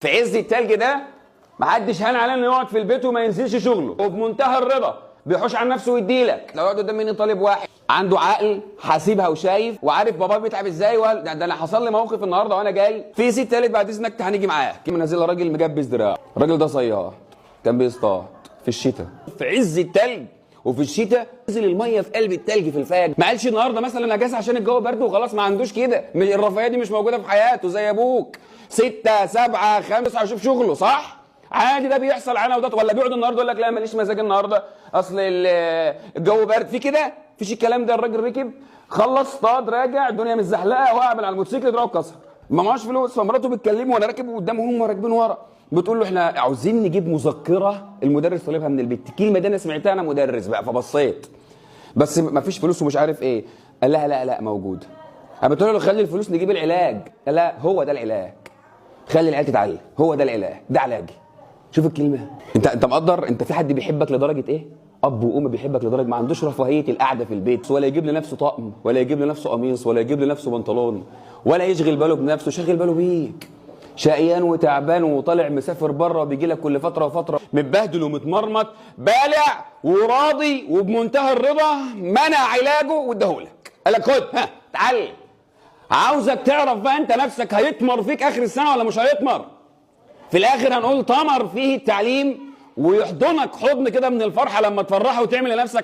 في عز التلج ده محدش هان عليه انه يقعد في البيت وما ينزلش شغله، وبمنتهى الرضا بيحوش عن نفسه ويديلك. لو يقعد قدام مني طالب واحد عنده عقل حاسبها وشايف وعارف باباه بيتعب ازاي ده انا حصل لي موقف النهارده وانا جاي في ست قالت بعد اذنك هنيجي معاك، منزل راجل مجبس دراع. الراجل ده صياد كان بيصطاد في الشتاء في عز التلج، وفي الشتاء نزل الميه في قلب التلج في الفجر. ما قالش النهارده مثلا اجازه عشان الجو برد وخلاص، ما عندوش كده. الرفاهيه دي مش موجوده في حياته زي ابوك 6 7 5 هيشوف شغله صح؟ عادي ده بيحصل عنا وده. ولا بيقعد النهارده يقول لك لا ماليش مزاج النهارده اصل الجو برد. في كده مفيش الكلام ده. الراجل ركب خلص اصطاد راجع الدنيا متزحلقه وقع من على الموتوسيكل دراعه اتكسر، ما معاش فلوس. فمراته بتكلمه وانا راكب قدامهم هم راكبين ورا، بتقول له احنا عاوزين نجيب مذكره المدرس طالبها من البيت. الكلمه دي انا سمعتها انا مدرس بقى فبصيت، بس ما فيش فلوس ومش عارف ايه. قال لها لا موجوده. قامت له خلي الفلوس نجيب العلاج. قال لا هو ده العلاج، خلي العيال تتعلم، هو ده العلاج، ده علاجي. شوف الكلمه. انت مقدر انت في حد بيحبك لدرجه ايه؟ اب وام بيحبك لدرجه ما عندوش رفاهيه القعده في البيت، ولا يجيب لنفسه طقم، ولا يجيب لنفسه قميص، ولا يجيب لنفسه بنطلون، ولا يشغل باله بنفسه، شغل باله بيك. شقيان وتعبان وطالع مسافر بره وبيجي لك كل فتره وفتره متبهدل ومتمرمط، بالع وراضي وبمنتهى الرضا منع علاجه واداهولك. قال لك خد ها اتعلم. عاوزك تعرف بقى انت نفسك هيتمر فيك اخر السنه ولا مش هيتمر. في الاخر هنقول تمر فيه التعليم ويحضنك حضن كده من الفرحه لما تفرحه وتعمل لنفسك